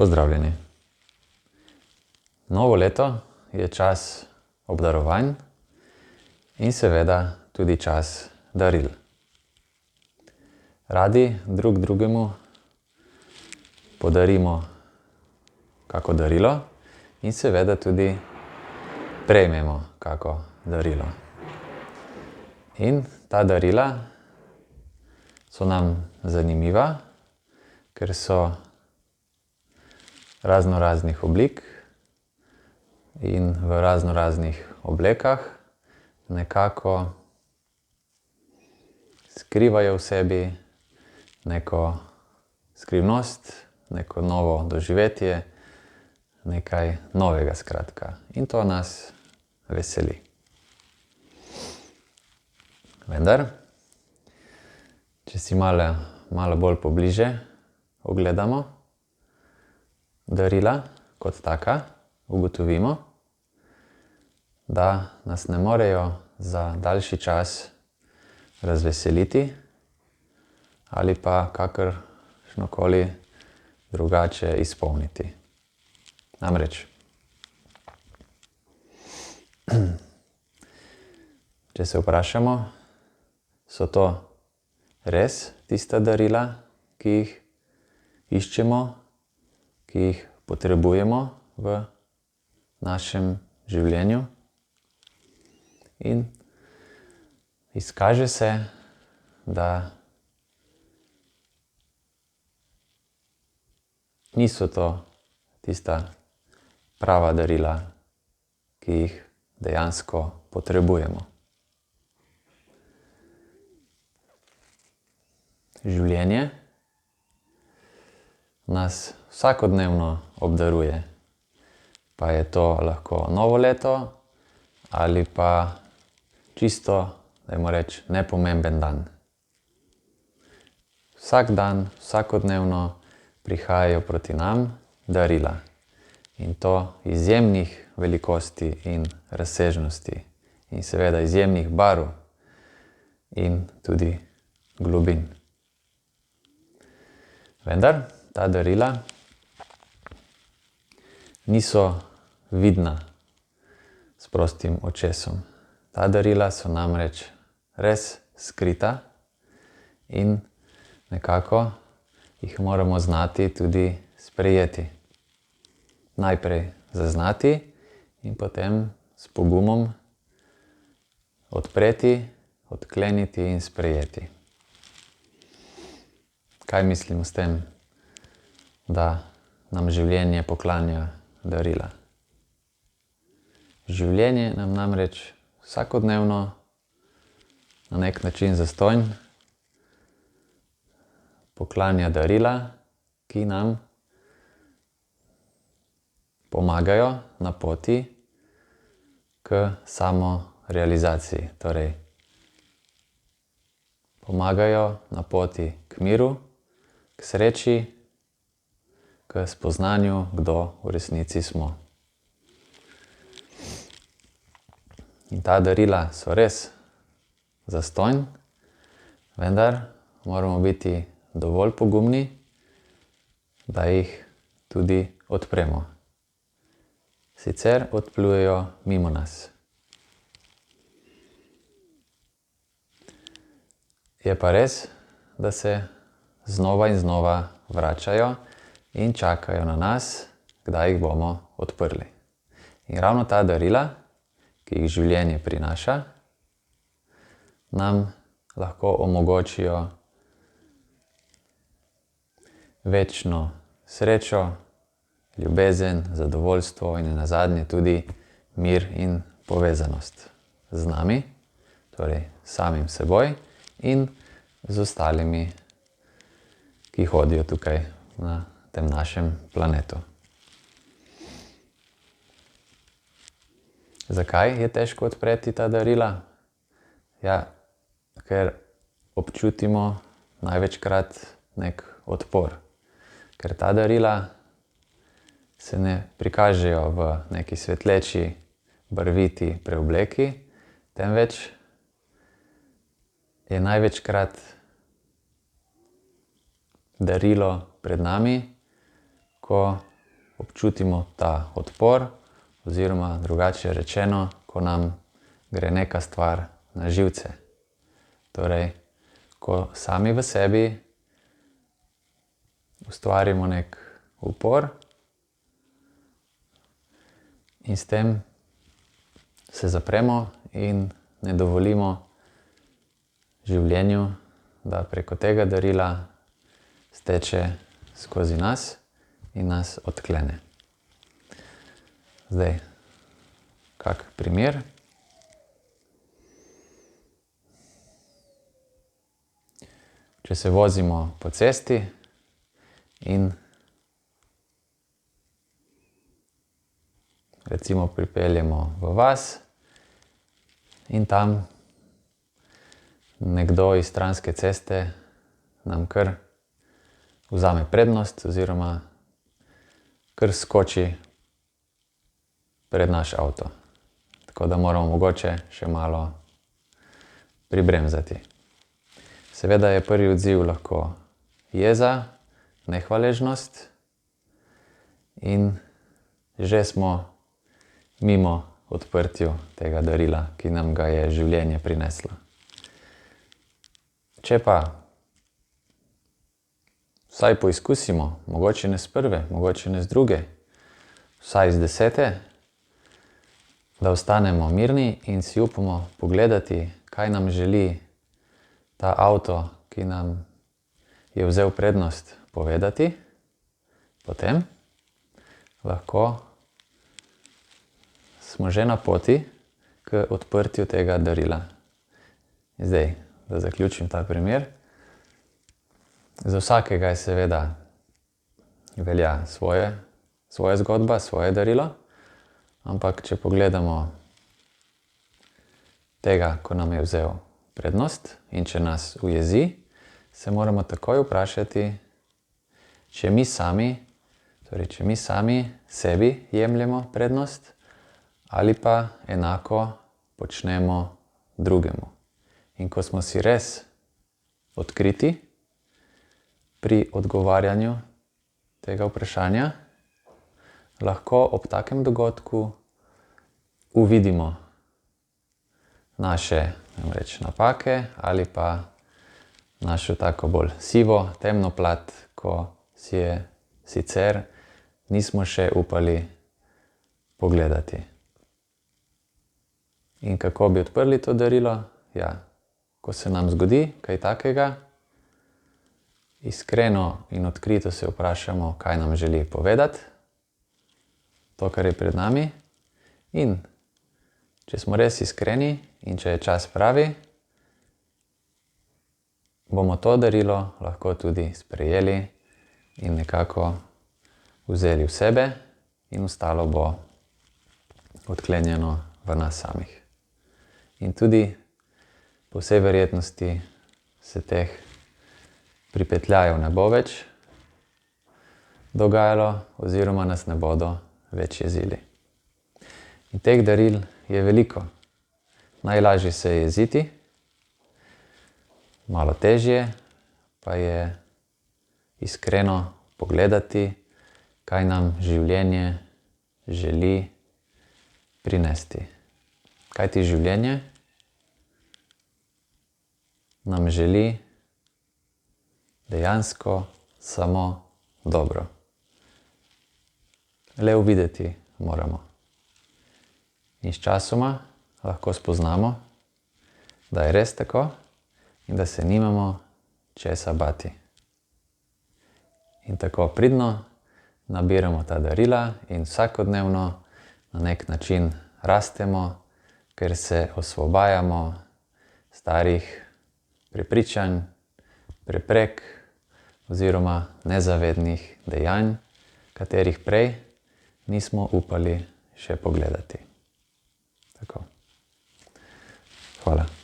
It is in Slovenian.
Pozdravljeni. Novo leto je čas obdarovanj in seveda tudi čas daril. Radi drug drugemu podarimo kako darilo in seveda tudi prejmemo kako darilo. In ta darila so nam zanimiva, ker so razno raznih oblik in v razno raznih oblekah nekako skrivajo v sebi neko skrivnost, neko novo doživetje, nekaj novega skratka. In to nas veseli. Vendar, če si malo bolj pobliže ogledamo darila kot taka, ugotovimo, da nas ne morejo za daljši čas razveseliti ali pa kakršnokoli drugače izpolniti. Namreč, če se vprašamo, so to res tista darila, ki jih iščemo, ki jih potrebujemo v našem življenju? In izkaže se, da niso to tista prava darila, ki jih dejansko potrebujemo. Življenje nas vsakodnevno obdaruje. Pa je to lahko novo leto ali pa čisto, dajmo reči, nepomemben dan. Vsak dan, vsakodnevno prihajajo proti nam darila. In to izjemnih velikosti in razsežnosti. In seveda izjemnih barv in tudi globin. Vendar ta darila niso vidna s prostim očesom. Ta darila so namreč res skrita in nekako jih moramo znati tudi sprejeti. Najprej zaznati in potem s pogumom odpreti, odkleniti in sprejeti. Kaj mislim s tem, da nam življenje poklanja darila? Življenje nam namreč vsakodnevno na nek način zastonj poklanja darila, ki nam pomagajo na poti k samorealizaciji. Torej, pomagajo na poti k miru, k sreči, k spoznanju, kdo v resnici smo. In ta darila so res zastonj, vendar moramo biti dovolj pogumni, da jih tudi odpremo. Sicer odplujejo mimo nas. Je pa res, da se znova in znova vračajo in čakajo na nas, kdaj jih bomo odprli. In ravno ta darila, ki jih življenje prinaša, nam lahko omogočijo večno srečo, ljubezen, zadovoljstvo in nazadnje tudi mir in povezanost z nami, torej samim seboj in z ostalimi, ki hodijo tukaj na tem našem planetu. Zakaj je težko odpreti ta darila? Ja, ker občutimo največkrat nek odpor. Ker ta darila se ne prikažejo v neki svetleči, barviti preobleki, temveč je največkrat darilo pred nami, ko občutimo ta odpor, oziroma drugače rečeno, ko nam gre neka stvar na živce. Torej, ko sami v sebi ustvarimo nek upor in s tem se zapremo in ne dovolimo življenju, da preko tega darila steče skozi nas in nas odklene. Zdaj, kak primer. Če se vozimo po cesti in recimo pripeljemo v vas in tam nekdo iz stranske ceste nam kar vzame prednost oziroma kar skoči pred naš avto. Tako da moramo mogoče še malo pribremzati. Seveda je prvi odziv lahko jeza, nehvaležnost in že smo mimo odprtju tega darila, ki nam ga je življenje prineslo. Če pa vsaj poizkusimo, mogoče ne s prve, mogoče ne z druge, vsaj z 10, da ostanemo mirni in si upamo pogledati, kaj nam želi ta avto, ki nam je vzel prednost, povedati, potem lahko smo že na poti k odprtju tega darila. Zdaj, da zaključim ta primer. Za vsakega je seveda velja svoja zgodba, svoje darilo, ampak če pogledamo tega, ko nam je vzel prednost in če nas ujezi, se moramo takoj vprašati, če mi sami sebi jemljemo prednost ali pa enako počnemo drugemu. In ko smo si res odkriti pri odgovarjanju tega vprašanja, lahko ob takem dogodku uvidimo naše napake ali pa našo tako bolj sivo, temno plat, ko si je sicer nismo še upali pogledati. In kako bi odprli to darilo? Ja, ko se nam zgodi kaj takega, iskreno in odkrito se vprašamo, kaj nam želi povedati, to, kar je pred nami. In če smo res iskreni in če je čas pravi, bomo to darilo lahko tudi sprejeli in nekako vzeli v sebe in ostalo bo odklenjeno v nas samih. In tudi po vsej verjetnosti se teh pripetljajev ne bo več dogajalo oziroma nas ne bodo več jezili. In teh daril je veliko. Najlažje se je jeziti, malo težje pa je iskreno pogledati, kaj nam življenje želi prinesti. Kajti življenje nam želi dejansko samo dobro. Le uvideti moramo. In sčasoma lahko spoznamo, da je res tako in da se nimamo česa bati. In tako pridno nabiramo ta darila in vsakodnevno na nek način rastemo, ker se osvobajamo starih prepričanj, preprek oziroma nezavednih dejanj, katerih prej nismo upali še pogledati. Tako. Hvala.